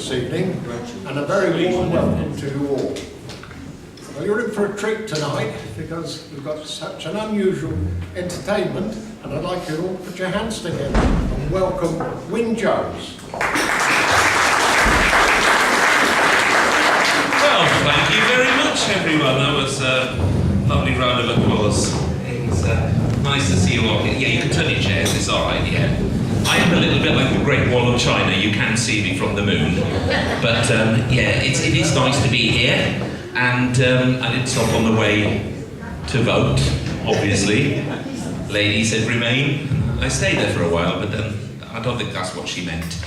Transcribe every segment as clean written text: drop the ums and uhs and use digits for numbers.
this evening, and a very warm welcome to you all. Well, you're in for a treat tonight because we've got such an unusual entertainment, and I'd like you to all put your hands together and welcome Win Jones. Well, thank you very much, everyone. That was a lovely round of applause. It's nice to see you all. Yeah, you can turn your chairs, it's all right, yeah. I am a little bit like the Great Wall of China. You can see me from the moon. But, yeah, it is nice to be here. And I did stop on the way to vote, obviously. Lady said remain. I stayed there for a while, but then I don't think that's what she meant.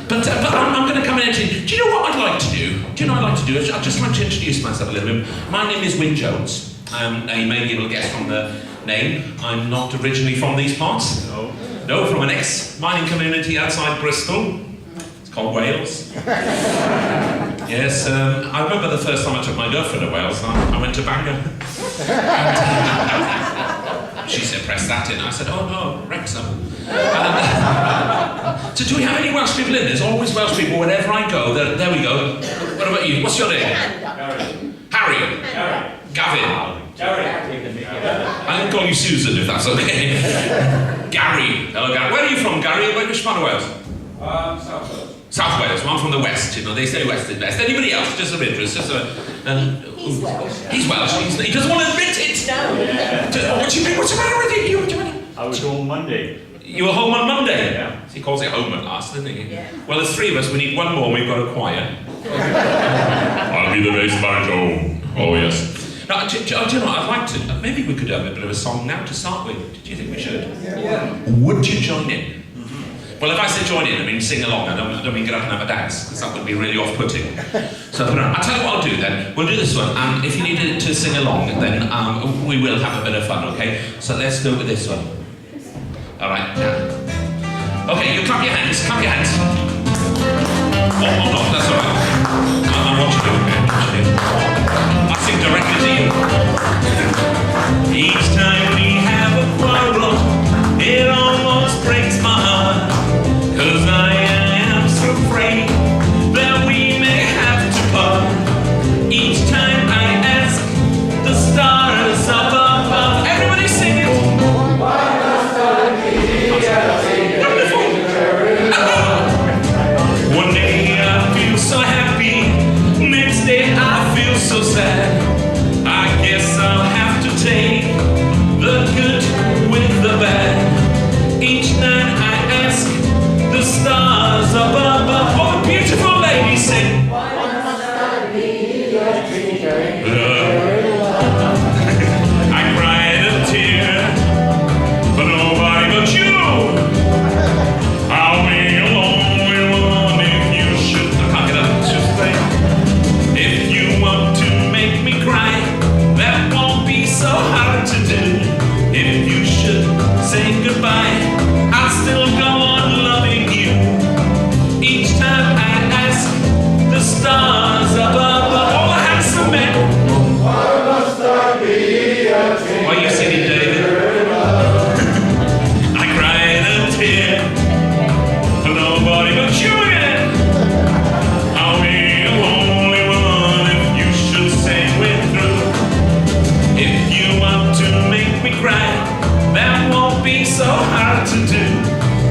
But I'm going to come in and say, do you know what I'd like to do? Do you know what I'd like to do? I'd just like to introduce myself a little bit. My name is Win Jones. You may be able to guess from the name, I'm not originally from these parts. No, from an ex-mining community outside Bristol. It's called Wales. Yes, I remember the first time I took my girlfriend to Wales. I went to Bangor. She said, press that in. I said, oh no, Wrexham. So do we have any Welsh people in? There's always Welsh people wherever I go. There we go. What about you? What's your name? Harry. Gavin. I'm going to call you Susan if that's okay. Gary. Hello, Gary. Where are you from, Gary? Which part of Wales? South Wales. South Wales. Well, I'm from the west, you know. They say west is best. Anybody else? Just of interest. Just He's Welsh. He's Welsh. He doesn't want to admit it. No. What do you mean? What's the matter with you? I was home Monday. You were home on Monday? Yeah. He calls it home at last, doesn't he? Yeah. Well, there's three of us. We need one more. We've got a choir. I'll be the bass banjo. Oh, yes. Now, do you know what? I'd like to... Maybe we could have a bit of a song now to start with. Do you think we should? Yeah. Would you join in? Well, if I say join in, I mean sing along. I don't mean get up and have a dance, because that would be really off-putting. So I'll tell you what I'll do then. We'll do this one, and if you need to sing along, then we will have a bit of fun, okay? So let's go with this one. All right, now. Okay, you clap your hands, clap your hands. Oh, no, that's all right. I'm watching you, okay? I sing directly to you. Each time we have a quarrel, it almost breaks my heart. 'Cause I am so afraid that we may have to part. Each time I ask the stars up above. Everybody sing it! Why must I be wonderful! One day I feel so happy, next day I feel so sad. I guess I'll have to take the good with the bad. Each night I ask the stars up above. Oh, the beautiful lady sing. Why must I be your teacher? I cried a tear for nobody but you. I'll be a lonely one if you should. I can't get up, just play. If you want to make me cry, that won't be so hard to do. If you should say goodbye, I'll still go on loving you. Each time I ask the stars above, all the handsome men. Why must I be a teacher? Why are you singing, David? I cried a tear for nobody but you again. I'll be a lonely one if you should say we're through. If you want to make me cry, that won't be so hard to do.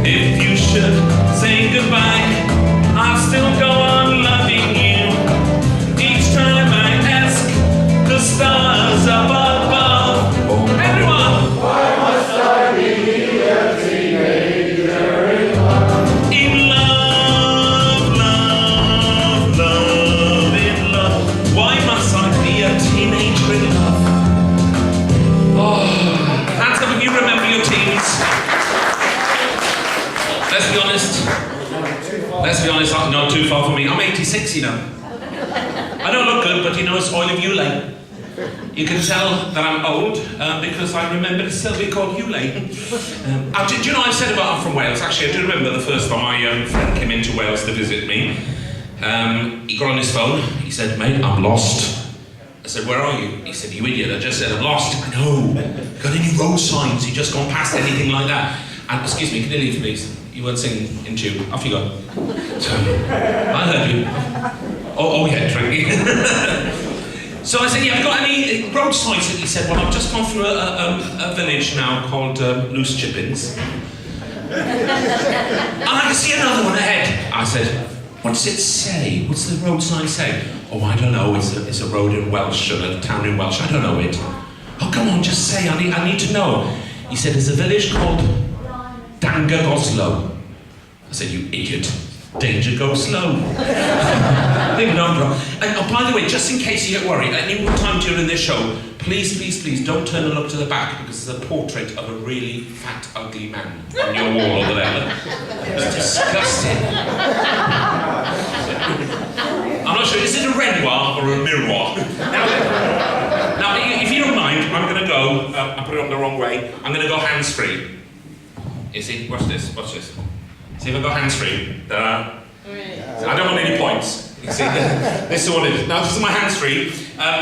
If you should say goodbye, I'll still go on loving you. Each time I ask the stars up above. Everyone! Why must I be a teenager in love? In love, love, love, in love. Why must I be a teenager in love? Oh, hands up if you remember your teens. Let's be honest, not too far from me. I'm 86, you know. I don't look good, but you know, it's oil of Ulay. You can tell that I'm old because I remember to still be called Ulay. Do you know, I've said about I'm from Wales. Actually, I do remember the first time my friend came into Wales to visit me. He got on his phone. He said, mate, I'm lost. I said, where are you? He said, you idiot. I just said, I'm lost. I know. Got any road signs? You just gone past anything like that? And, excuse me, can you leave, please? You weren't singing in tune. Off you go. So, I heard you. Oh yeah, drinking. So I said, yeah, have you got any road signs? He said, well, I've just gone through a village now called Loose Chippings. And I can see another one ahead. I said, what does it say? What's the road sign say? Oh, I don't know. It's a road in Welsh, or a town in Welsh. I don't know it. Oh, come on, just say. I need to know. He said, there's a village called Dangagoslo. I said, you idiot. Danger, go slow. Big number. And oh, by the way, just in case you get worried, at any time during this show, please, please, please don't turn and look to the back because there's a portrait of a really fat, ugly man on your wall over there. It's disgusting. I'm not sure, is it a Renoir or a miroir? Now, if you don't mind, I'm going to go, I put it on the wrong way, I'm going to go hands-free. You see, watch this, watch this. See if I go hands-free. I don't want any points. You see, this is what it is. Now, this is my hands-free.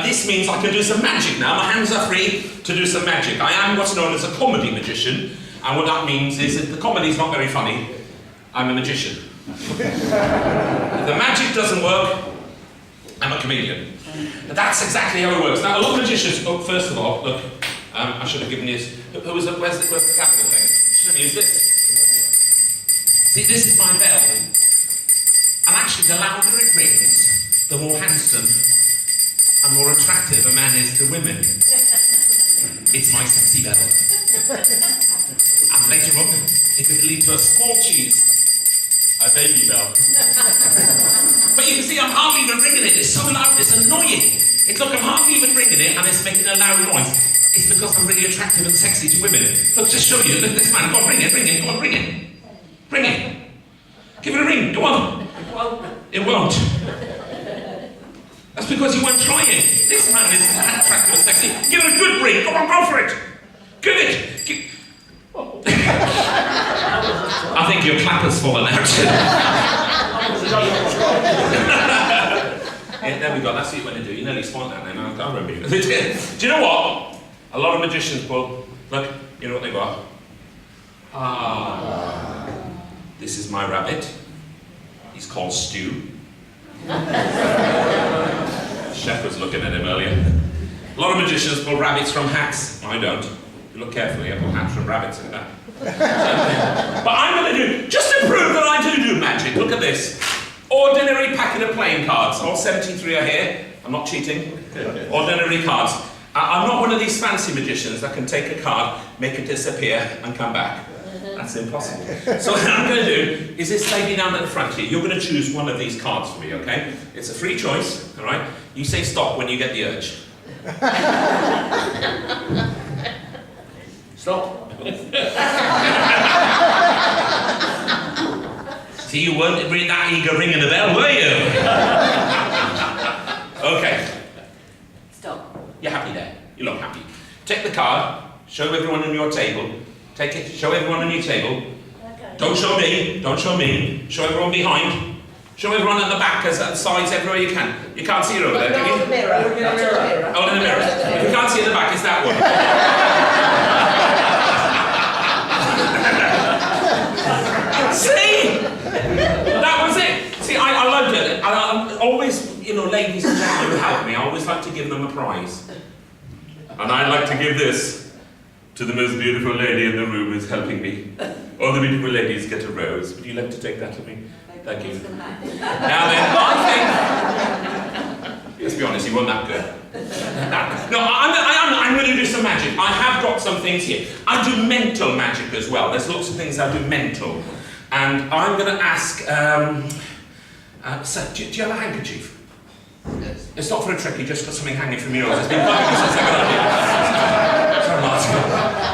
This means I can do some magic now. My hands are free to do some magic. I am what's known as a comedy magician, and what that means is that the comedy's not very funny. I'm a magician. If the magic doesn't work, I'm a comedian. But that's exactly how it works. Now, a lot of magicians, oh, first of all, look, I should have given you this. Where's the capital thing? I should have used this. See, this is my bell. And actually, the louder it rings, the more handsome and more attractive a man is to women. It's my sexy bell. And later on, it could lead to a small cheese. A baby bell. But you can see I'm hardly even ringing it. It's so loud, it's annoying. Look, I'm hardly even ringing it and it's making a loud noise. It's because I'm really attractive and sexy to women. Look, just show you. Look, this man, go on, ring it, go on, ring it. Ring it. Give it a ring, go on. It won't. That's because you weren't trying. This man is attractive and sexy. Give it a good ring, go on, go for it. Give it. I think your clapper's fallen out. Yeah, there we go, that's what you want to do. You nearly spoiled that now, I can't remember you. Do you know what? A lot of magicians will, look, you know what they got? This is my rabbit. He's called Stu. Chef was looking at him earlier. A lot of magicians pull rabbits from hats. I don't. You look carefully, I pull hats from rabbits in that. But I'm going to do, just to prove that I do magic, look at this. Ordinary packet of playing cards. All 73 are here. I'm not cheating. Ordinary cards. I'm not one of these fancy magicians that can take a card, make it disappear, and come back. That's impossible. So what I'm going to do is this lady down at the front here, you're going to choose one of these cards for me, okay? It's a free choice, all right? You say stop when you get the urge. Stop. See, you weren't really that eager ringing the bell, were you? Okay. Stop. You're happy there. You look happy. Take the card, show everyone on your table. Take it, show everyone on your table. Okay. Don't show me, don't show me. Show everyone behind. Show everyone at the back, at the sides, everywhere you can. You can't see it over there, can you? Hold the mirror. Hold the mirror. Hold in the mirror. If you can't see at the back, it's that one. See? That was it. See, I loved it. I always, you know, ladies and gentlemen who help me, I always like to give them a prize. And I'd like to give this to the most beautiful lady in the room who's helping me. All the beautiful ladies get a rose. Would you like to take that to me? Thank you. Now then, I think... Let's be honest, you weren't that good. No, I'm going to do some magic. I have got some things here. I do mental magic as well. There's lots of things I do mental. And I'm going to ask... Sir, do you have a handkerchief? Yes. It's not for a trick, you just got something hanging from your nose. It's been bugging me since I got up here. Sorry, Martin.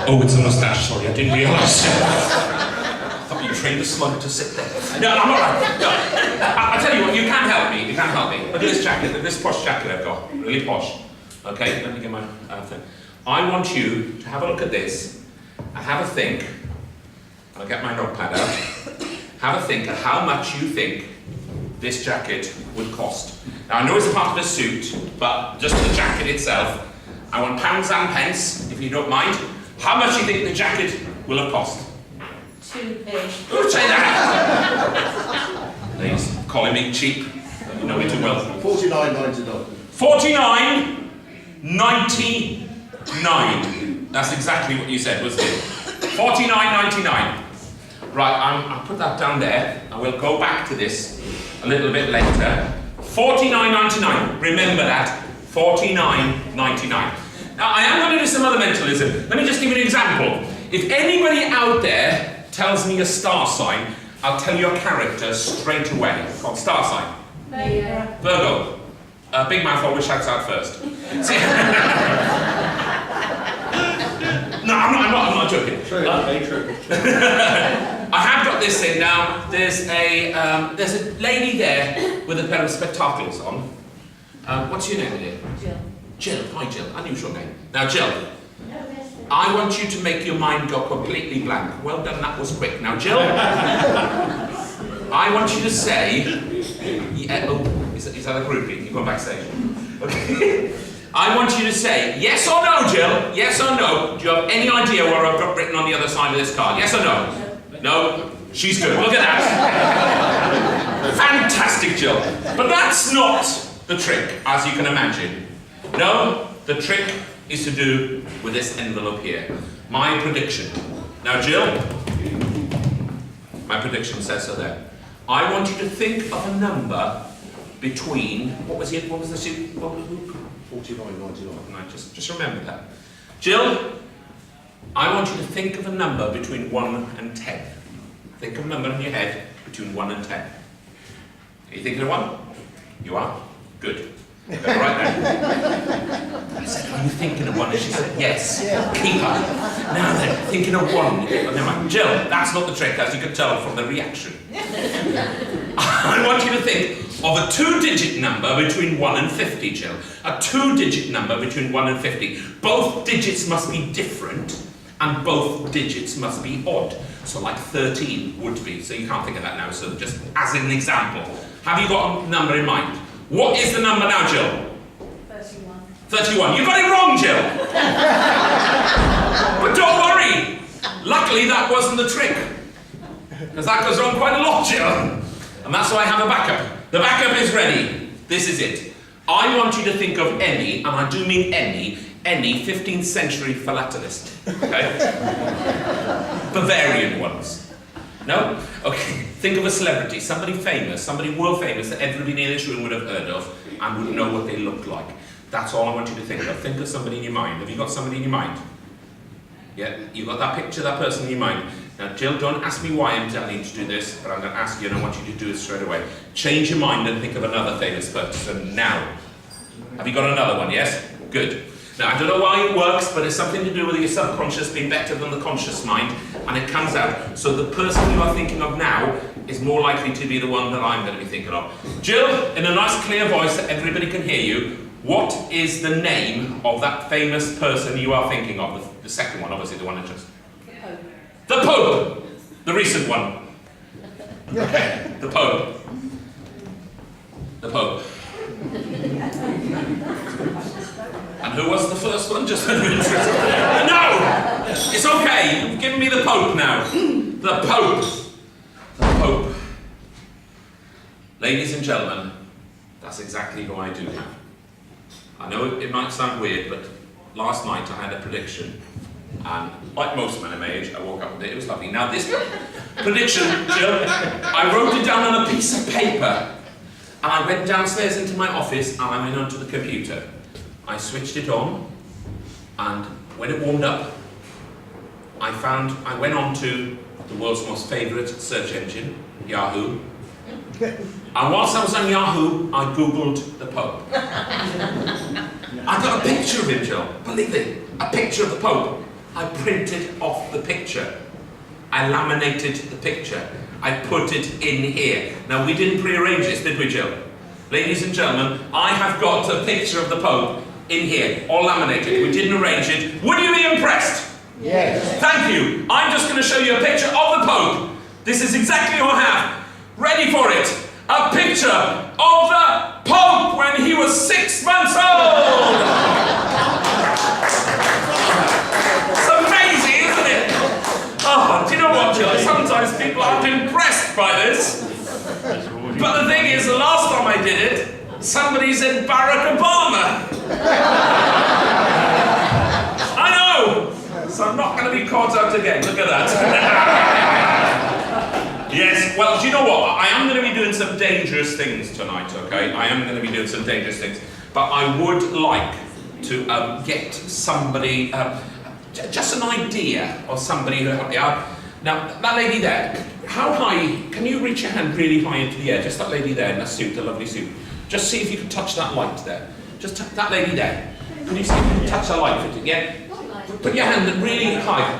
Oh, it's a moustache, sorry, I didn't realise. I thought you trained a slug to sit there. No, I'm all right. No. I'll tell you what, you can help me, Look at this jacket, this posh jacket I've got. Really posh. Okay, let me get my thing. I want you to have a look at this, and have a think, and I'll get my notepad out, have a think of how much you think this jacket would cost. Now I know it's a part of a suit, but just the jacket itself, I want pounds and pence, if you don't mind. How much do you think the jacket will have cost? 2p. Who'd say that? Please, calling me cheap. You know me too well. 49.99. 49.99. That's exactly what you said, wasn't it? 49.99. Right, I'll put that down there, and we'll go back to this a little bit later. 49.99. Remember that. 49.99. Now, I am going to do some other mentalism. Let me just give you an example. If anybody out there tells me a star sign, I'll tell you a character straight away. Called star sign. Virgo. Big mouth always shouts out first. See? No, I'm not joking. True, true. I have got this in now. There's a lady there with a pair of spectacles on. What's your name, dear? Jill. Jill. Hi, Jill. I knew your name. Now, Jill, I want you to make your mind go completely blank. Well done, that was quick. Now, Jill, I want you to say... Yeah, oh, is that a groupie? You're going backstage. Okay. I want you to say, yes or no, Jill? Yes or no? Do you have any idea where I've got written on the other side of this card? Yes or no? No? She's good. Look at that. Fantastic, Jill. But that's not the trick, as you can imagine. No, the trick is to do with this envelope here. My prediction. Now, Jill, my prediction says so there. I want you to think of a number between, what was the sheet? 49.99. Just remember that. Jill, I want you to think of a number between 1 and 10. Think of a number in your head between 1 and 10. Are you thinking of 1? You are? Good. Right now. I said, are you thinking of 1? And she said, yes. Keep up. Now then, thinking of 1. Never mind. Jill, that's not the trick, as you can tell from the reaction. I want you to think of a 2-digit number between 1 and 50, Jill. A 2-digit number between 1 and 50. Both digits must be different, and both digits must be odd. So like 13 would be, so you can't think of that now, so just as an example. Have you got a number in mind? What is the number now, Jill? 31. 31. You got it wrong, Jill! But don't worry! Luckily that wasn't the trick. Because that goes wrong quite a lot, Jill. And that's why I have a backup. The backup is ready. This is it. I want you to think of any, and I do mean any 15th century philatelist. Okay? Bavarian ones. No? Okay. Think of a celebrity, somebody famous, somebody world famous that everybody in this room would have heard of and would know what they look like. That's all I want you to think of. Think of somebody in your mind. Have you got somebody in your mind? Yeah? You got that picture, that person in your mind. Now, Jill, don't ask me why I'm telling you to do this, but I'm going to ask you and I want you to do it straight away. Change your mind and think of another famous person now. Have you got another one, yes? Good. Now, I don't know why it works, but it's something to do with your subconscious being better than the conscious mind, and it comes out. So the person you are thinking of now is more likely to be the one that I'm going to be thinking of. Jill, in a nice clear voice that everybody can hear you, what is the name of that famous person you are thinking of? The second one, obviously, the one that just... The Pope! The recent one. Okay, the Pope. The Pope. And who was the first one? Just out of interest. No! It's okay, you've given me the Pope now. The Pope. The Pope. Ladies and gentlemen, that's exactly who I do have. I know it might sound weird, but last night I had a prediction. And like most men of my age, I woke up and it was lovely. Now this prediction, Jill, I wrote it down on a piece of paper. And I went downstairs into my office and I went onto the computer. I switched it on, and when it warmed up, I went on to the world's most favourite search engine, Yahoo. And whilst I was on Yahoo, I Googled the Pope. I got a picture of him, Jill, believe it, a picture of the Pope. I printed off the picture. I laminated the picture. I put it in here. Now, we didn't prearrange this, did we, Jill? Ladies and gentlemen, I have got a picture of the Pope in here, all laminated. We didn't arrange it. Would you be impressed? Yes. Thank you. I'm just going to show you a picture of the Pope. This is exactly what I have. Ready for it. A picture of the Pope when he was 6 months old. It's amazing, isn't it? Oh, do you know what, Jill? Sometimes Somebody said Barack Obama. I know. So I'm not going to be caught out again. Look at that. Yes, well, do you know what? I am going to be doing some dangerous things tonight, okay? I am going to be doing some dangerous things. But I would like to get somebody, just an idea of somebody who help me out. Now, that lady there, how high, can you reach your hand really high into the air? Just that lady there in that suit, the lovely suit. Just see if you can touch that light there. Just that lady there. Can you see if you can touch that light? Yeah? Put your hand really high.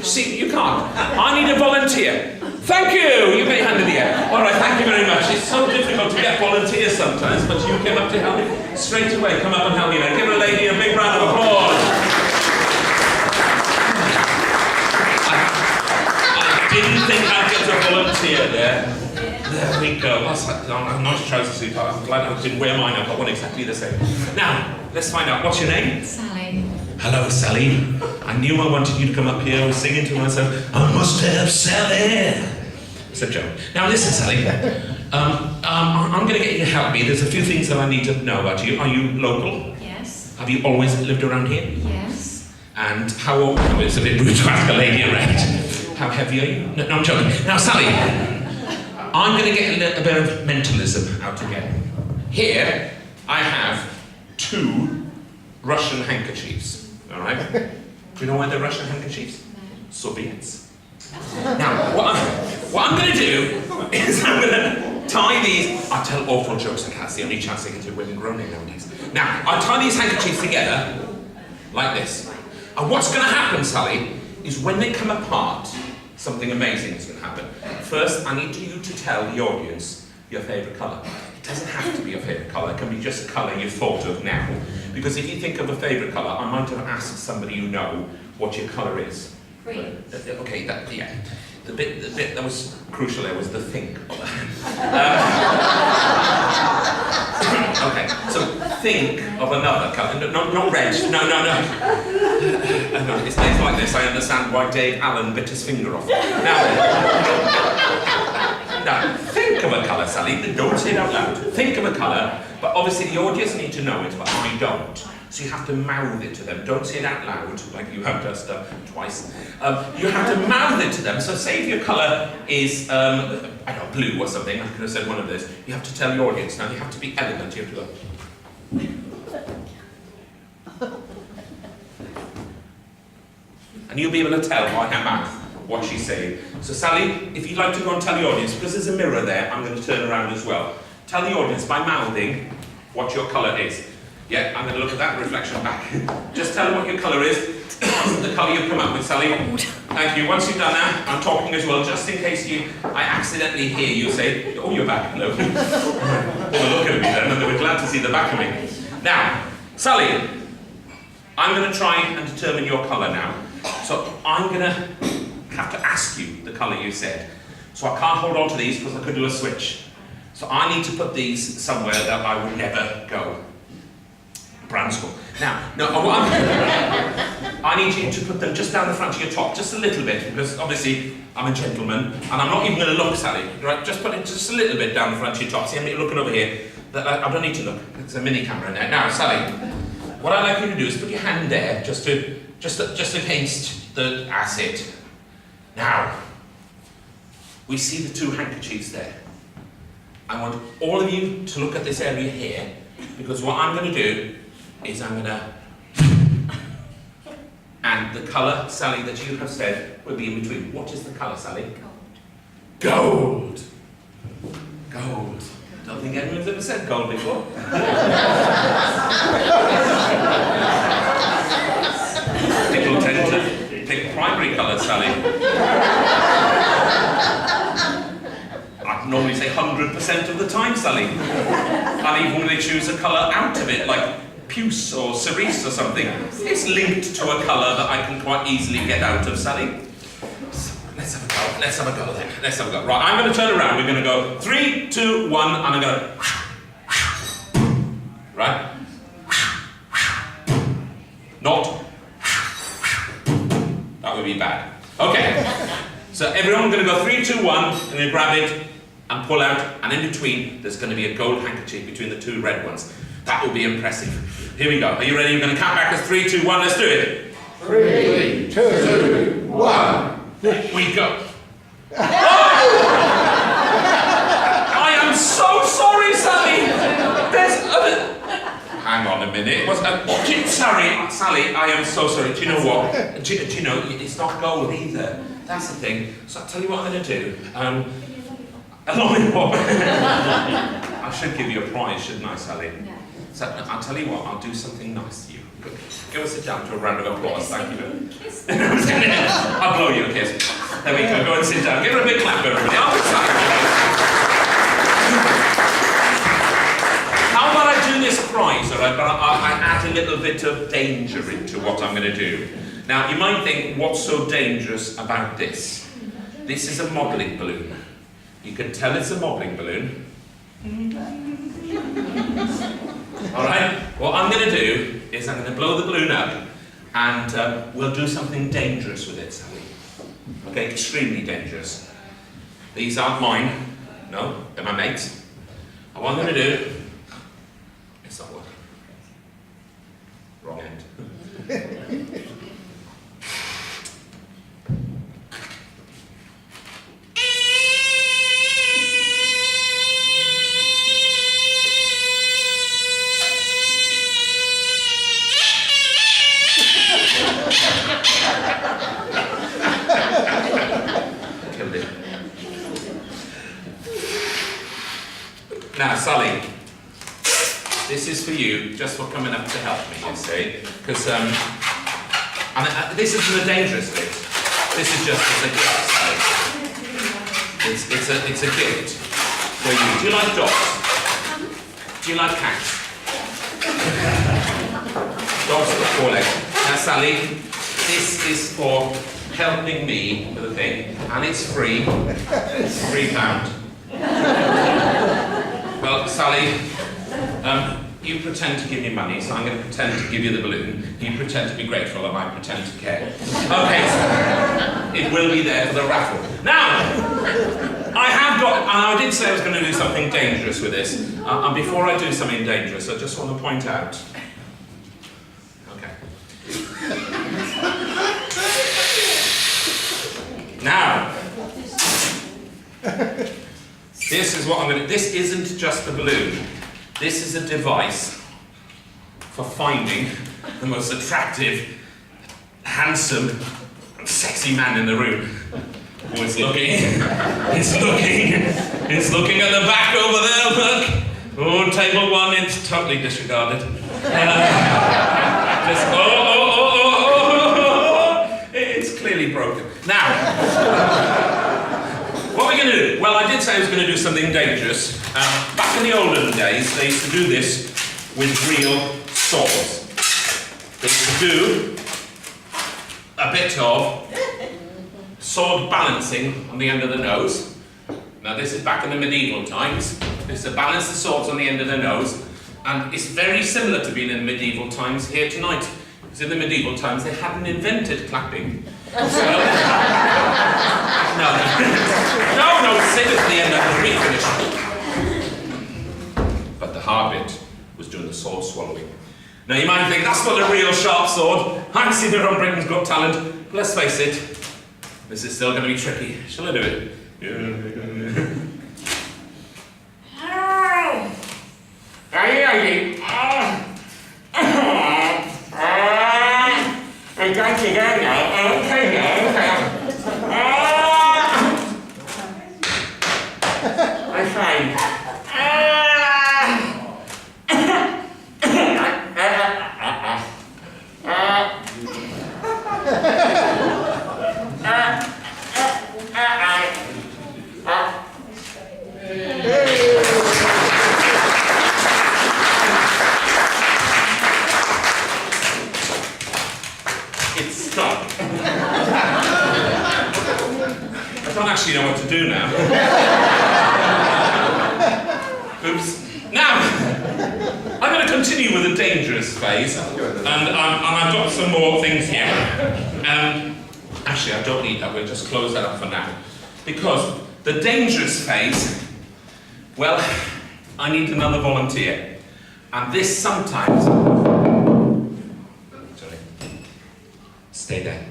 See, you can't. I need a volunteer. Thank you! You put your hand in the air. All right, thank you very much. It's so difficult to get volunteers sometimes, but you came up to help me straight away. Come up and help me now. Give a lady a big round of applause. I didn't think I'd get a volunteer there. There we go. That's like, a nice trouser suit. I'm glad I didn't wear mine. I've got one exactly the same. Now, let's find out. What's your name? Sally. Hello, Sally. I knew I wanted you to come up here. I was singing to myself, I must have Sally. It's a joke. Now listen, Sally. I'm going to get you to help me. There's a few things that I need to know about you. Are you local? Yes. Have you always lived around here? Yes. And how old? Oh, it's a bit rude to ask a lady around. How heavy are you? No, I'm joking. Now, Sally, I'm going to get a bit of mentalism out again. Here, I have 2 Russian handkerchiefs. All right? Do you know why they're Russian handkerchiefs? No. Soviets. Now, what I'm going to do is I'm going to tie these. I tell awful jokes like that's the only chance I get to women groaning nowadays. Now, I tie these handkerchiefs together like this. And what's going to happen, Sally, is when they come apart, something amazing is going to happen. First, I need you to tell the audience your favourite colour. It doesn't have to be your favourite colour, it can be just a colour you've thought of now. Because if you think of a favourite colour, I might have asked somebody you know what your colour is. Green. Okay, yeah. The bit that was crucial there was the think. Okay, so think of another colour. No, not red. No. It's things like this. I understand why Dave Allen bit his finger off. Now, think of a colour, Sally. Don't say it out loud. Think of a colour, but obviously the audience need to know it, but I don't. So you have to mouth it to them. Don't say it out loud, like you have just twice. You have to mouth it to them. So say if your colour is, I don't know, blue or something, I could have said one of those. You have to tell the audience. Now you have to be elegant. You have to go. And you'll be able to tell by her mouth what she's saying. So Sally, if you'd like to go and tell the audience, because there's a mirror there, I'm going to turn around as well. Tell the audience by mouthing what your colour is. Yeah, I'm going to look at that reflection back. Just tell them what your colour is, the colour you've come up with, Sally. Thank you. Once you've done that, I'm talking as well, just in case I accidentally hear you say, oh, you're back, hello. They were looking at me then, and they were glad to see the back of me. Now, Sally, I'm going to try and determine your colour now. So I'm going to have to ask you the colour you said. So I can't hold on to these because I could do a switch. So I need to put these somewhere that I would never go. Brand school. Now, I need you to put them just down the front of your top, just a little bit, because obviously I'm a gentleman, and I'm not even going to look, Sally. Right? Just put it just a little bit down the front of your top. See, I'm looking over here. I don't need to look. There's a mini camera in there. Now, Sally, what I'd like you to do is put your hand there, just against the acid. Now, we see the 2 handkerchiefs there. I want all of you to look at this area here, because what I'm going to do is I'm going to... And the colour, Sally, that you have said will be in between. What is the colour, Sally? Gold. Gold. Don't think anyone's ever said gold before. People tend to pick primary colours, Sally. I normally say 100% of the time, Sally. And even when they choose a colour out of it, like puce or cerise or something, it's linked to a colour that I can quite easily get out of, Sally. So, let's have a go. Let's have a go then. Let's have a go. Right, I'm going to turn around. We're going to go 3, 2, 1, and I'm going to... Right? Not... That would be bad. Okay. So everyone, we're going to go 3, 2, 1, and then grab it. and pull out, and in between there's going to be a gold handkerchief between the two red ones. That will be impressive. Here we go. Are you ready? We're going to count back as 3, 2, 1. Let's do it. 3, 2, 1. We go. I am so sorry, Sally. Hang on a minute. Sorry, Sally. I am so sorry. Do you know what? Do you know it's not gold either? That's the thing. So I'll tell you what I'm going to do. Along with what? I should give you a prize, shouldn't I, Sally? No. So I'll tell you what. I'll do something nice to you. Give us a jam to a round of applause. Thank you. I'll blow you a kiss. There we go. Go and sit down. Give her a big clap, everybody. Oh, how about I do this prize, all right? But I add a little bit of danger into what I'm going to do. Now, you might think, what's so dangerous about this? This is a modelling balloon. You can tell it's a modelling balloon. All right? What I'm going to do is I'm going to blow the balloon up, and we'll do something dangerous with it, Sally. Okay? Extremely dangerous. These aren't mine. No, they're my mates. And what I'm going to do... It's not working. Wrong end. Killed it. Now, Sally, this is for you, just for coming up to help me, you see, because this isn't the dangerous bit. This is just a gift, Sally. It's a gift for you. Do you like dogs? Do you like cats? Dogs with 4 legs. Now, Sally, this is for helping me with a thing, and it's free. It's £3. Well, Sally, you pretend to give me money, so I'm going to pretend to give you the balloon. You pretend to be grateful, and I pretend to care. Okay, so it will be there for the raffle. Now, I have got, and I did say I was going to do something dangerous with this. And before I do something dangerous, I just want to point out. Okay. Now, this is what I'm going to... This isn't just a balloon. This is a device for finding the most attractive, handsome, sexy man in the room. Oh, it's looking. It's looking. It's looking at the back over there, look. Oh, table 1, it's totally disregarded. It's clearly broken. Now, what are we going to do? Well, I did say I was going to do something dangerous. Back in the olden days, they used to do this with real swords. They used to do a bit of sword balancing on the end of the nose. Now, this is back in the medieval times. They used to balance the swords on the end of the nose. And it's very similar to being in medieval times here tonight. Because in the medieval times, they hadn't invented clapping. So, no, save it to the end, I can refinish. But the hard bit was doing the sword swallowing. Now you might think, that's not a real sharp sword. I've seen it on Britain's Got Talent. But let's face it, this is still going to be tricky. Shall I do it? I'm fine. It's stuck. I don't actually know what to do now. Oops. Now, I'm going to continue with the dangerous phase, and I've got some more things here. Actually, I don't need that. We'll just close that up for now, because the dangerous phase Well, I need another volunteer. And this sometimes... Sorry. Stay there.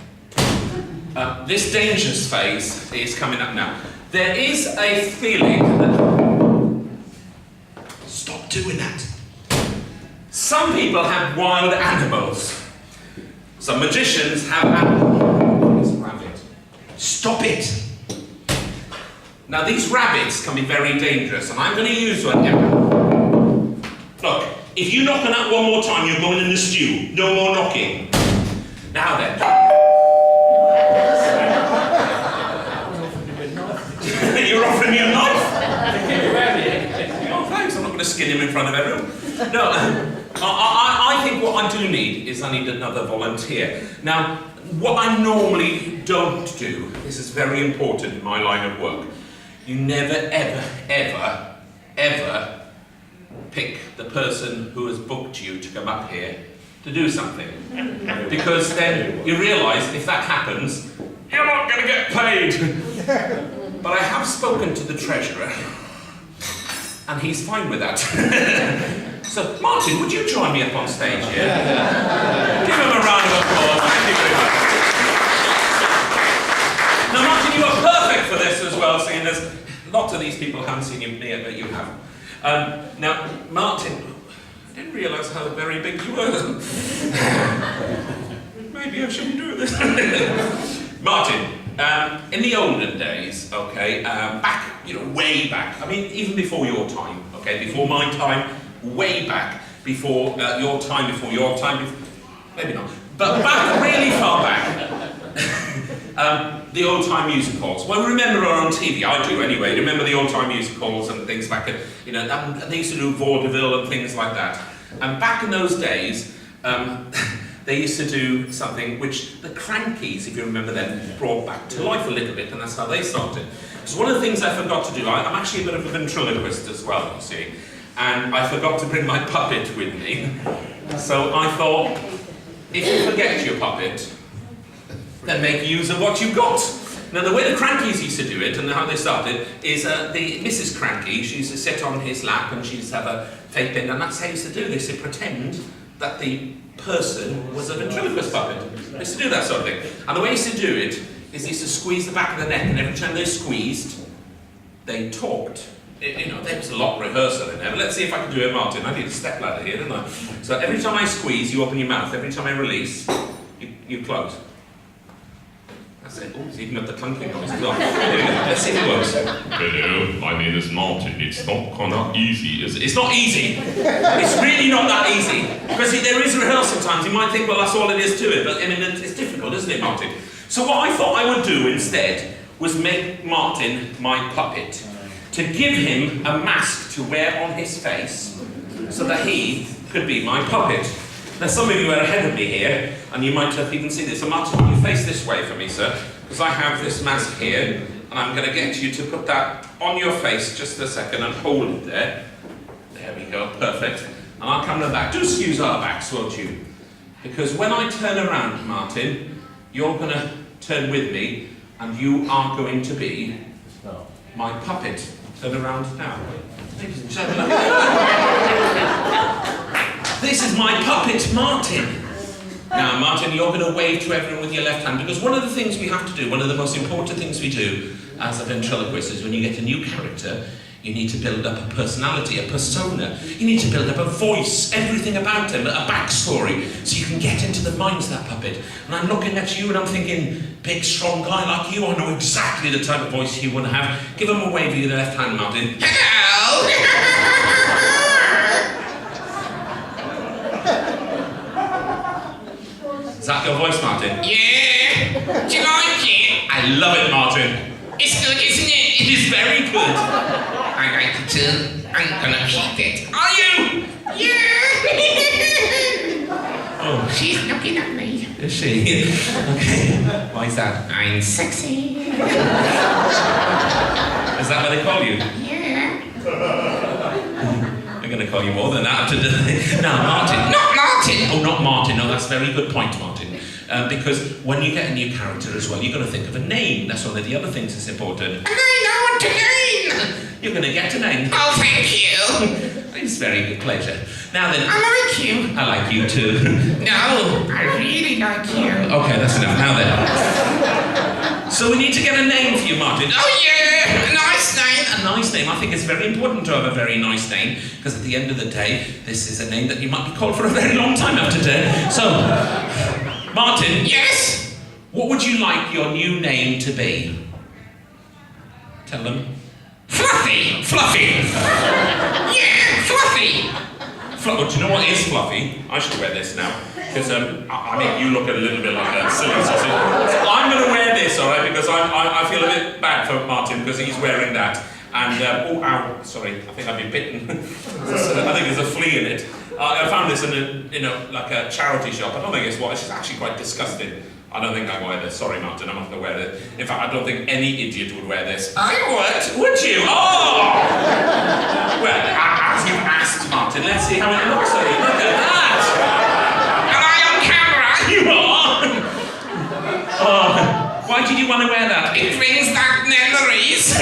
This dangerous phase is coming up now. There is a feeling that... Stop doing that. Some people have wild animals. Some magicians have animals. Rabbit. Stop it. Now these rabbits can be very dangerous, and I'm going to use one here. Look, if you knock on that one more time, you're going in the stew. No more knocking. Now then. You're offering me a knife? Oh, thanks. I'm not going to skin him in front of everyone. No, I think what I do need is I need another volunteer. Now, what I normally don't do, this is very important in my line of work, you never, ever, ever, ever pick the person who has booked you to come up here to do something. Because then you realise if that happens, you're not going to get paid. But I have spoken to the treasurer, and he's fine with that. So, Martin, would you join me up on stage here? Give him a round of applause. Thank you very much. Now, Martin, you are perfect for this as well, seeing as lots of these people haven't seen you here, but you have. Now, Martin, I didn't realise how very big you were. Maybe I shouldn't do this. Martin, in the olden days, okay, back, way back, I mean, even before your time, okay, before my time, way back, before your time, maybe not, but back, really far back, the old-time music halls. Well, remember her on TV, I do anyway, remember the old-time music halls and things back at, they used to do vaudeville and things like that. And back in those days, they used to do something which the Crankies, if you remember them, brought back to life a little bit, and that's how they started. So one of the things I forgot to do, I'm actually a bit of a ventriloquist as well, you see, and I forgot to bring my puppet with me. So I thought, if you forget your puppet, then make use of what you've got. Now the way the Crankies used to do it, and how they started, is the Mrs. Cranky, she used to sit on his lap and she used to have a tape in, and that's how they used to do this, they pretend that the person was a ventriloquist puppet. They used to do that sort of thing. And the way they used to do it is they used to squeeze the back of the neck, and every time they squeezed, they talked. There was a lot of rehearsal in there, but let's see if I can do it, Martin. I need a step ladder here, don't I? So every time I squeeze, you open your mouth. Every time I release, you close. That's it. Oh, it's even got the clunking noise as well. Let's see if it works. Hello, my name is Martin. It's not easy, is it? It's not easy. It's really not that easy. Because there is rehearsal times. You might think, well, that's all it is to it. But I mean, it's difficult, isn't it, Martin? So what I thought I would do instead was make Martin my puppet. To give him a mask to wear on his face so that he could be my puppet. Now some of you are ahead of me here, and you might have even seen this. So Martin, will you face this way for me, sir? Because I have this mask here, and I'm going to get you to put that on your face just a second and hold it there. There we go, perfect. And I'll come to the back. Just use our backs, won't you? Because when I turn around, Martin, you're going to turn with me, and you are going to be my puppet. Turn around now. Ladies and gentlemen. This is my puppet, Martin. Now, Martin, you're going to wave to everyone with your left hand, because one of the things we have to do, one of the most important things we do as a ventriloquist is when you get a new character, you need to build up a personality, a persona. You need to build up a voice, everything about him, a backstory, so you can get into the minds of that puppet. And I'm looking at you and I'm thinking, big, strong guy like you, I know exactly the type of voice you want to have. Give him a wave with your left hand, Martin. Hello! Is that your voice, Martin? Yeah! Do you like it? I love it, Martin. It's good, isn't it? It is very good. I like it too. I'm gonna keep it. Are you? Yeah! Oh, she's looking at me. Is she? Okay. Why is that? I'm sexy. Is that what they call you? Yeah. I'm gonna call you more than that today. Now, Martin. Not Martin! Oh, not Martin. No, that's a very good point, Martin. Because when you get a new character as well, you've got to think of a name. That's one of the other things that's important. And I know what to name! You're going to get a name. Oh, thank you. It's very good pleasure. Now then, I like you. I like you too. No, I really like you. Okay, that's enough. Now then. So we need to get a name for you, Martin. Oh yeah, a nice name. A nice name. I think it's very important to have a very nice name, because at the end of the day, this is a name that you might be called for a very long time after today. So, Martin. Yes? What would you like your new name to be? Tell them. Fluffy! Fluffy! Yeah, Fluffy! Do you know what is fluffy? I should wear this now, because I mean, you look a little bit like a silly sausage. So I'm going to wear this, all right, because I feel a bit bad for Martin because he's wearing that. And oh, ow, sorry, I think I've been bitten. I think there's a flea in it. I found this in like a charity shop. I don't think it's what. It's actually quite disgusting. I don't think I wear this. Sorry, Martin, I'm not going to wear it. In fact, I don't think any idiot would wear this. I would you? Oh! Well, as you asked, Martin, let's see how it looks on you. Look at that! Am I on camera? You are! Oh, why did you want to wear that? It brings back memories.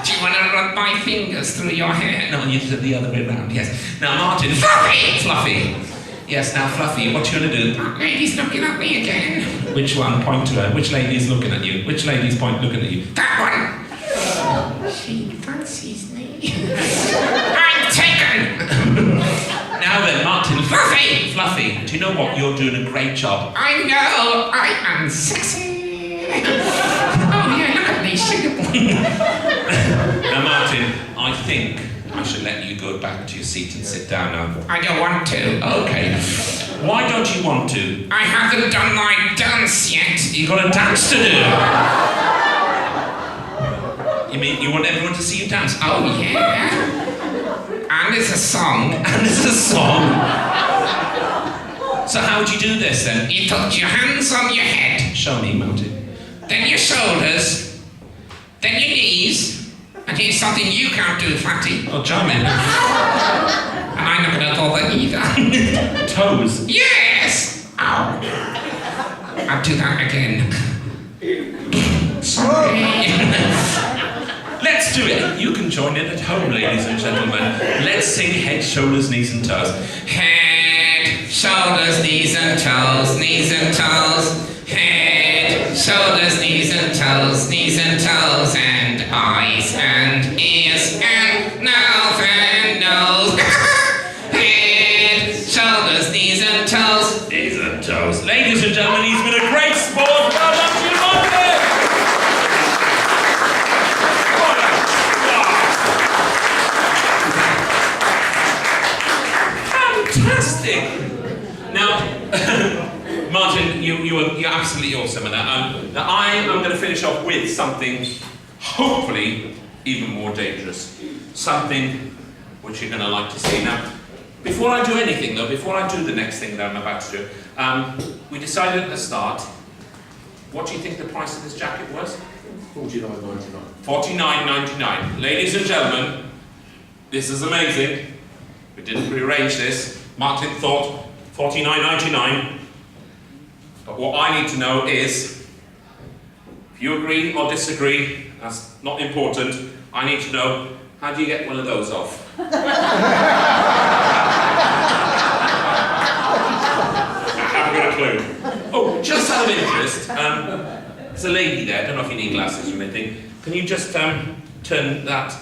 Do you want to run my fingers through your hair? No, you did it the other way around, yes. Now, Martin, Fluffy! Fluffy. Yes, now Fluffy, what you going to do? That lady's looking at me again. Which one? Point to her. Which lady is looking at you? Which lady's looking at you? That one! She fancies me. I'm taken! Now then, Martin, Fluffy! Fluffy, do you know what? You're doing a great job. I know! I am sexy! Oh yeah, look at me, singing. Now, Martin, I think I should let you go back to your seat and sit down now. I don't want to. Okay. Why don't you want to? I haven't done my dance yet. You've got a dance to do. You mean you want everyone to see you dance? Oh, yeah. And it's a song. And it's a song. So how would you do this then? You put your hands on your head. Show me, Martin. Then your shoulders. Then your knees. And here's something you can't do, Fatty. Oh, charming. And I'm not going to bother either. Toes? Yes! Ow. I'll do that again. Sorry. Let's do it. You can join in at home, ladies and gentlemen. Let's sing head, shoulders, knees and toes. Head, shoulders, knees and toes, knees and toes. Head, shoulders, knees and toes, and eyes and ears and mouth and nose. Head, shoulders, knees and toes. Knees and toes. Ladies and gentlemen, he's been a great sport. Well done to you, Martin. Fantastic. Now, Martin, you're absolutely awesome at that. Now I am going to finish off with something hopefully even more dangerous. Something which you're going to like to see. Now, before I do anything though, before I do the next thing that I'm about to do, we decided at the start, what do you think the price of this jacket was? $49.99. $49.99. Ladies and gentlemen, this is amazing. We didn't rearrange this. Martin thought $49.99. But what I need to know is, if you agree or disagree, that's not important. I need to know, how do you get one of those off? I haven't got a clue. Oh, just out of interest, there's a lady there, I don't know if you need glasses or anything. Can you just turn that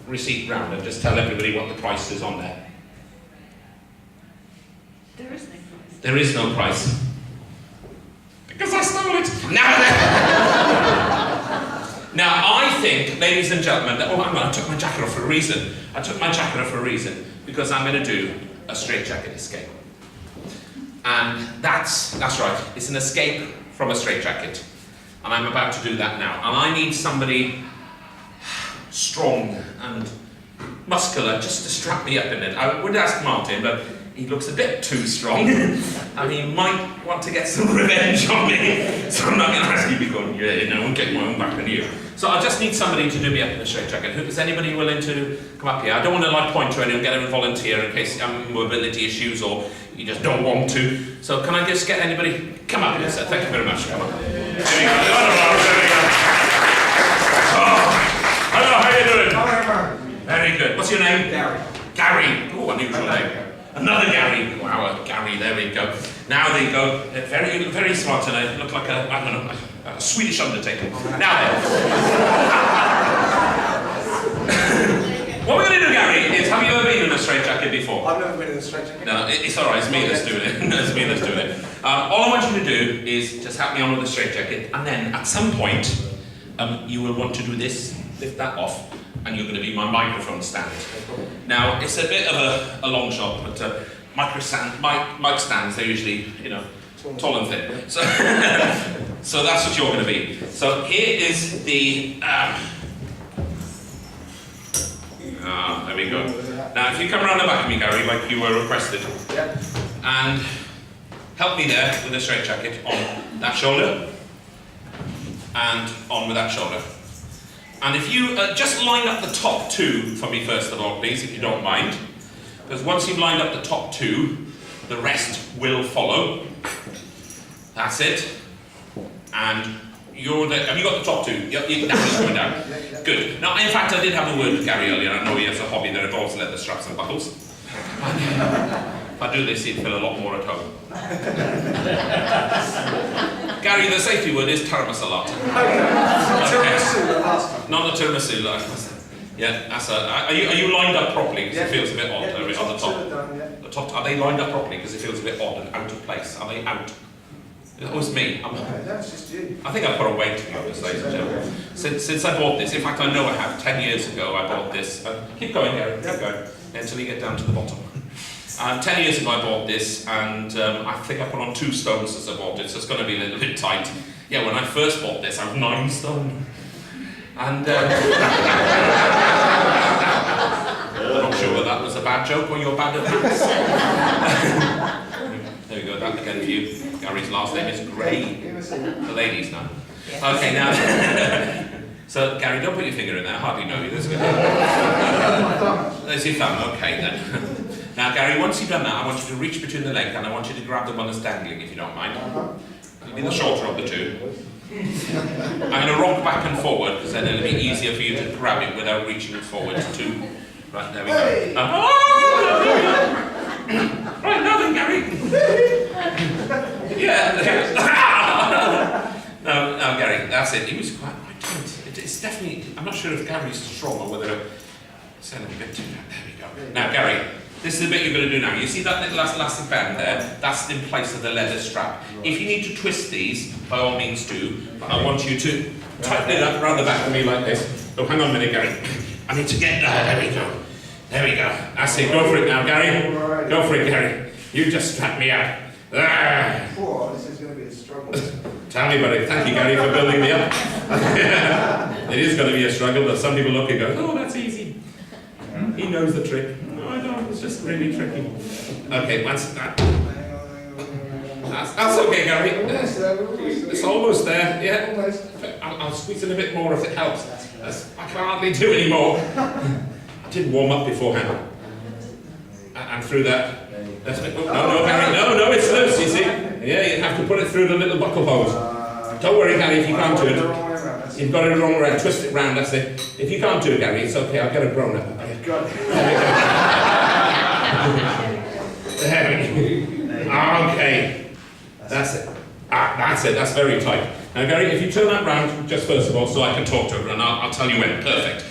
receipt round and just tell everybody what the price is on there? There is no price. There is no price. Because I stole it. Now, I think, ladies and gentlemen, that, I took my jacket off for a reason. I took my jacket off for a reason, because I'm going to do a straitjacket escape. And that's right, it's an escape from a straitjacket. And I'm about to do that now. And I need somebody strong and muscular just to strap me up in it. I would ask Martin, but he looks a bit too strong, and he might want to get some revenge on me. So I'm not going to ask you because I won't get my own back on you. So I just need somebody to do me up in a straitjacket. Is anybody willing to come up here? I don't want to point to anyone, get everyone volunteer in case you have mobility issues or you just don't want to. So can I just get anybody? Come up here, sir. Thank you very much. Come on. There we go. Oh. Hello, how you doing? However, Very good. What's your name? Gary. Gary. Oh, unusual name. Another Gary. Wow, Gary, there we go. Now they go. Very, very smart tonight. Look like a, I don't know, a Swedish undertaker. Now then. What we're going to do, Gary, is have you ever been in a straitjacket before? I've never been in a straitjacket. No, it's all right. It's me that's doing it. It's me that's doing it. All I want you to do is just help me on with the straitjacket, and then at some point, you will want to do this, lift that off, and you're going to be my microphone stand. Now, it's a bit of a long shot, but mic stands, they're usually, you know, tall and thin. So, so that's what you're going to be. So here is the. There we go. Now, if you come around the back of me, Gary, like you were requested, and help me there with the straitjacket on that shoulder, and on with that shoulder. And if you just line up the top two for me first of all, please, if you don't mind. Because once you've lined up the top two, the rest will follow. That's it. And have you got the top two? That is going down. Good. Now, in fact, I did have a word with Gary earlier. I know he has a hobby that involves leather straps and buckles. If I do this, he'd feel a lot more at home. Gary, the safety word is termasalat. Not the tiramisu. Yeah, that's are you lined up properly? Because it feels a bit odd on the top. The top. Are they lined up properly? Because it feels a bit odd and out of place. Are they out? It was me. That's just you. I think I put a weight to be honest, ladies and gentlemen. Since I bought this, in fact, I know I have. 10 years ago, I bought this. Keep going, Gary. Keep going until you get down to the bottom. 10 years ago I bought this, and I think I put on 2 stones as I bought it, so it's going to be a little bit tight. Yeah, when I first bought this, I was 9 stone. And I'm not sure whether that was a bad joke or you're bad at maths. There we go, that again for you. Gary's last name is Gray. The ladies now. Okay, now. So, Gary, don't put your finger in there. I hardly know you. That's good. There's your thumb. Okay, then. Now, Gary, once you've done that, I want you to reach between the legs and I want you to grab the one that's dangling, if you don't mind. It'll be the shorter of the two. I'm going to rock back and forward because then it'll be easier for you to grab it without reaching it forward too. Right, there we go. Right, now then, Gary. Yeah. No, Gary, that's it. He was quite tight. It's definitely, I'm not sure if Gary's strong or whether it's a little bit too. There we go. Now, Gary. This is the bit you're going to do now. You see that little elastic band there? That's in place of the leather strap. If you need to twist these, by all means do. But I want you to tighten it up around the back of me like this. Oh, hang on a minute, Gary. I need to get there we go. There we go. That's it. Go for it now, Gary. Go for it, Gary. You just strap me out. Oh, this is going to be a struggle. Tell me about it. Thank you, Gary, for building me up. It is going to be a struggle, but some people look and go, oh, that's easy. He knows the trick. It's just really tricky. Okay, once that. That's okay, Gary. It's almost there, yeah. I'll squeeze in a bit more if it helps. I can't hardly do any more. I didn't warm up beforehand. And through that. No, Gary, no, it's loose, you see. Yeah, you have to put it through the little buckle holes. Don't worry, Gary, if you can't do it. You've got it wrong around, twist it round, that's it. If you can't do it, Gary, it's okay, I'll get a grown up. There we go. Okay. That's it. That's it, that's very tight. Now, Gary, if you turn that round, just first of all, so I can talk to her, and I'll tell you when. Perfect.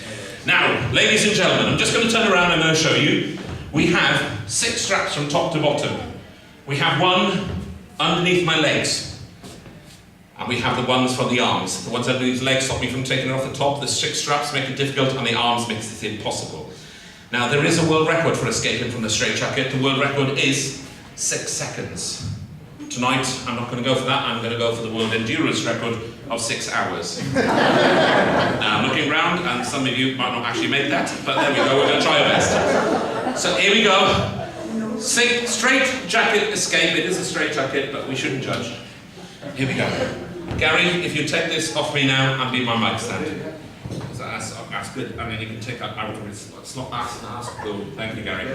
Now, ladies and gentlemen, I'm just going to turn around and I'm going to show you. We have 6 straps from top to bottom. We have one underneath my legs. And we have the ones for the arms. The ones underneath the legs stop me from taking it off the top. The 6 straps make it difficult, and the arms makes it impossible. Now, there is a world record for escaping from the straitjacket. The world record is 6 seconds. Tonight, I'm not going to go for that. I'm going to go for the world endurance record of 6 hours. Now, I'm looking around, and some of you might not actually make that, but there we go. We're going to try our best. So here we go. Straitjacket escape. It is a straitjacket, but we shouldn't judge. Here we go. Gary, if you take this off me now and be my mic stand. That's good. I mean, you can take that out of it. It's not that's cool. Thank you, Gary.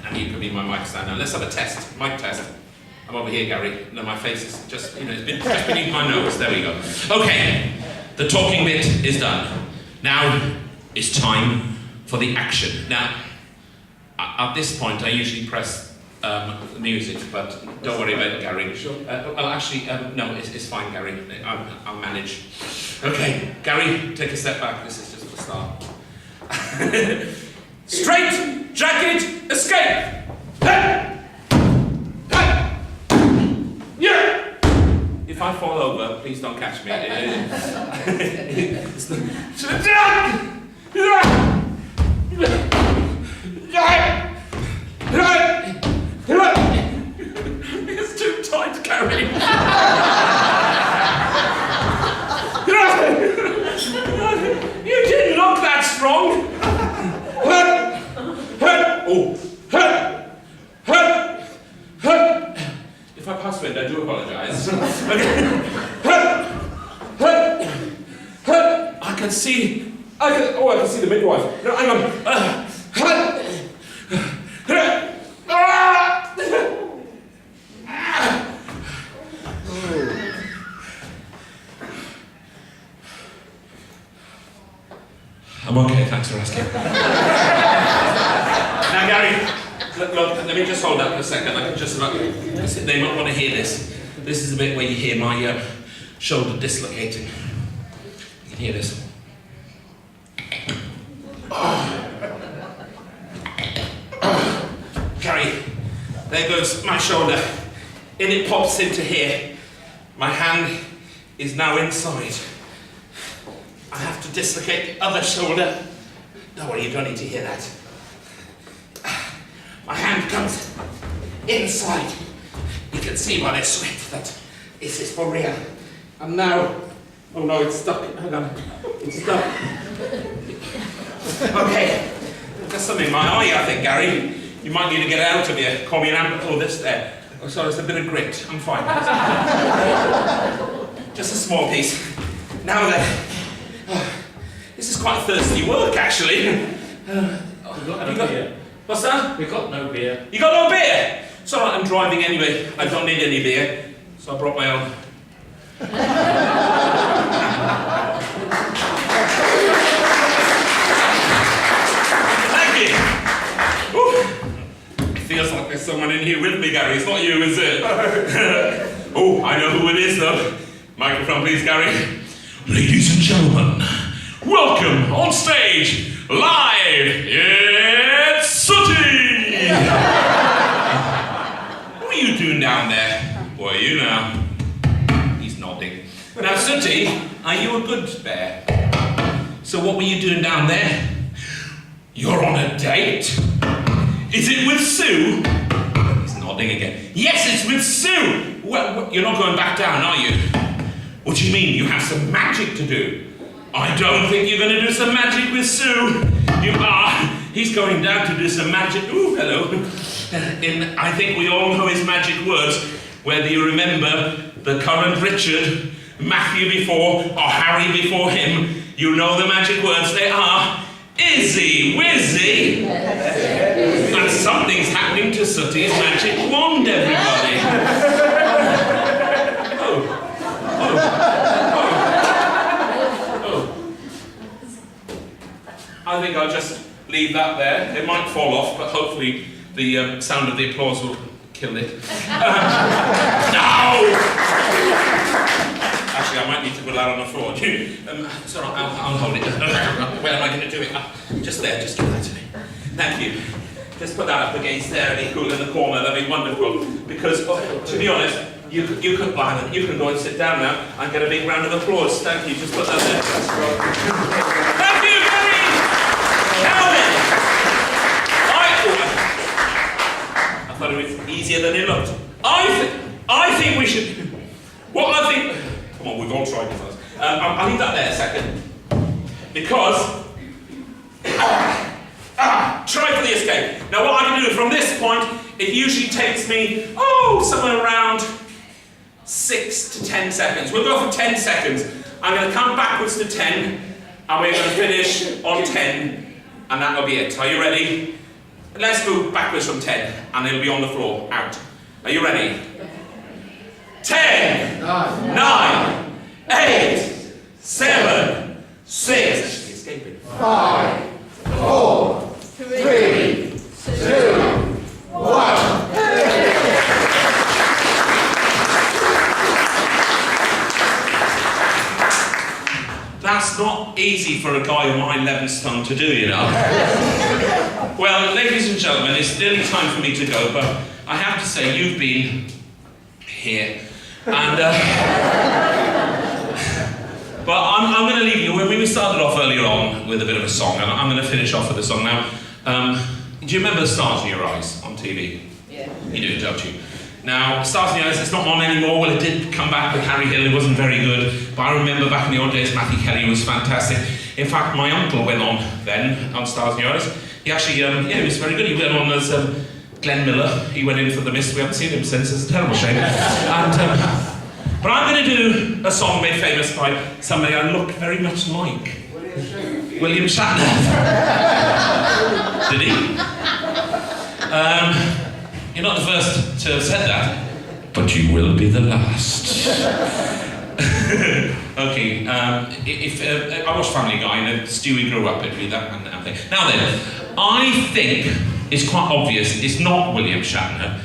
And you can be my mic stand. Now let's have a test. Mic test. I'm over here, Gary. No, my face is just, it's been just beneath my nose. There we go. Okay. The talking bit is done. Now it's time for the action. Now, at this point, I usually press the music, but don't worry about it, Gary. Sure. Well, actually, no, it's fine, Gary. I'll manage. Okay, Gary, take a step back. This is just the start. Straight, jacket, escape! Yeah! If I fall over, please don't catch me. It's too tight, Gary. You didn't look that strong. If I pass wind, I do apologise. I can see the midwife. No, hang on. I'm okay, thanks for asking. Now, Gary, look, let me just hold that for a second. I can just about. They might want to hear this. This is the bit where you hear my shoulder dislocating. You can hear this. Gary, there goes my shoulder. In it pops into here. My hand is now inside. I have to dislocate the other shoulder. Don't worry, you don't need to hear that. My hand comes inside. You can see by the sweat that this is for real. And now, oh no, it's stuck. Hang on, it's stuck. Okay, there's something in my eye, I think, Gary. You might need to get it out of here. Call me an ambulance. Oh, this there. Oh, sorry, it's a bit of grit. I'm fine. Just a small piece. Now then. This is quite thirsty work, actually. We've got no beer. What's that? We've got no beer. You got no beer? It's all right, I'm driving anyway. I don't need any beer, so I brought my own. Thank you. Ooh. Feels like there's someone in here with me, Gary. It's not you, is it? Oh, I know who it is, though. Microphone, please, Gary. Ladies and gentlemen, welcome on stage, live, it's Sooty! What are you doing down there? Boy, you know. He's nodding. Now, Sooty, are you a good bear? So what were you doing down there? You're on a date? Is it with Sue? He's nodding again. Yes, it's with Sue! Well, you're not going back down, are you? What do you mean? You have some magic to do? I don't think you're going to do some magic with Sue. You are. He's going down to do some magic. Ooh, hello. I think we all know his magic words. Whether you remember the current Richard, Matthew before, or Harry before him, you know the magic words. They are Izzy Wizzy. And something's happening to Sooty's magic wand, everybody. I think I'll just leave that there. It might fall off, but hopefully the sound of the applause will kill it. No! Actually, I might need to put that on the floor. It's all right, I'll hold it. Where am I going to do it? Just there, just give that to me. Thank you. Just put that up against there, any cool in the corner, that'd be wonderful. Because, to be honest, you can go and sit down now and get a big round of applause. Thank you, just put that there. Thank you, Gary! Now then, I thought it was easier than it looked. I think we should. Well, I think. Come on, we've all tried this. I'll leave that there a second because. Try for the escape. Now, what I can do from this point, it usually takes me somewhere around 6 to 10 seconds. We'll go for 10 seconds. I'm going to count backwards to 10, and we're going to finish on 10. And that'll be it. Are you ready? Let's go backwards from 10, and it'll be on the floor. Out. Are you ready? 10, 9, 8, 7, 6, escaping. 5, 4, 3, 2, 1. That's not easy for a guy of my 11 stone to do, you know. Well, ladies and gentlemen, it's nearly time for me to go, but I have to say, you've been here. And, but I'm going to leave you. We started off earlier on with a bit of a song, and I'm going to finish off with a song now. Do you remember The Stars in Your Eyes on TV? Yeah. You do, don't you? Now, Stars in Your Eyes, it's not on anymore. Well, it did come back with Harry Hill. It wasn't very good. But I remember back in the old days, Matthew Kelly was fantastic. In fact, my uncle went on then on Stars in Your Eyes. He actually, he was very good. He went on as Glenn Miller. He went in for The Mist. We haven't seen him since. It's a terrible shame. And, but I'm going to do a song made famous by somebody I look very much like. William Shatner. Did he? You're not the first to have said that, but you will be the last. Okay, if I watched Family Guy and Stewie grew up, it'd be that kind of thing. Now then, I think it's quite obvious it's not William Shatner,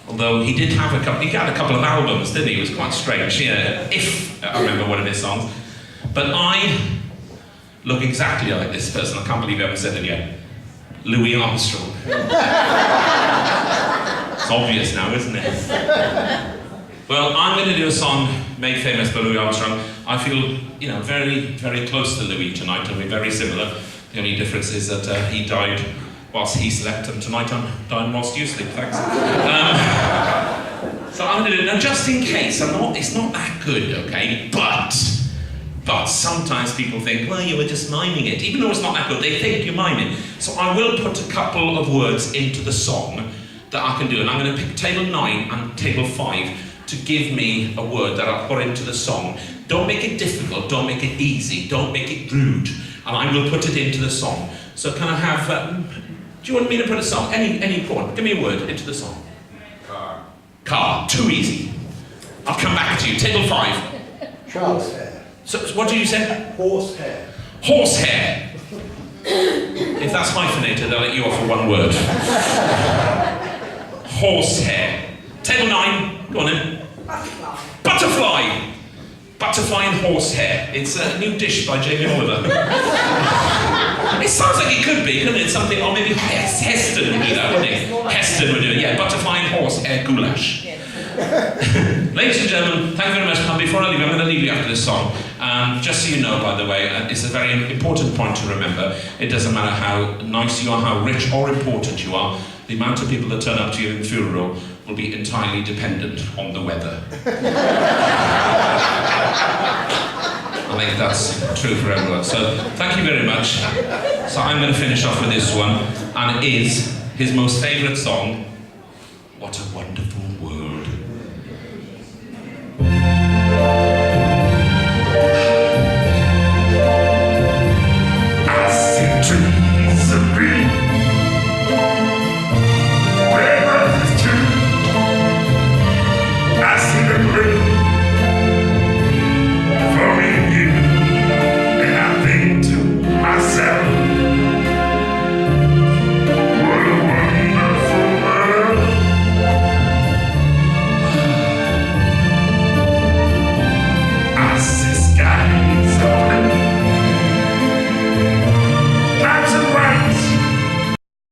although he did have a couple of albums, didn't he? It was quite strange, yeah, if I remember one of his songs. But I look exactly like this person. I can't believe I haven't said it yet. Louis Armstrong. It's obvious now, isn't it? Well, I'm going to do a song made famous by Louis Armstrong. I feel, very, very close to Louis tonight, and we're very similar. The only difference is that he died whilst he slept, and tonight I'm dying whilst you sleep, thanks. So I'm going to do it. Now, just in case, it's not that good, okay? But sometimes people think, well, you were just miming it. Even though it's not that good, they think you're miming. So I will put a couple of words into the song that I can do, and I'm going to pick table 9 and table 5 to give me a word that I'll put into the song. Don't make it difficult, don't make it easy, don't make it rude, and I will put it into the song. So can I have, do you want me to put a song? Any point, give me a word into the song. Car, too easy. I'll come back to you, table 5. Charles hair. So what do you say? Horse hair. Horse hair. If that's hyphenated, I'll let you off for one word. Horse hair. Table 9, go on then. Butterfly. Butterfly and horse hair. It's a new dish by Jamie Oliver. It sounds like it could be, couldn't it? Something, or maybe Heston would do that, wouldn't it? Heston would do it, yeah. Butterfly and horse hair goulash. Ladies and gentlemen, thank you very much. And before I leave, I'm going to leave you after this song. Just so you know, by the way, it's a very important point to remember. It doesn't matter how nice you are, how rich or important you are, the amount of people that turn up to your funeral will be entirely dependent on the weather. I think that's true for everyone. So, thank you very much. So I'm going to finish off with this one, and it is his most favourite song, What a Wonderful World.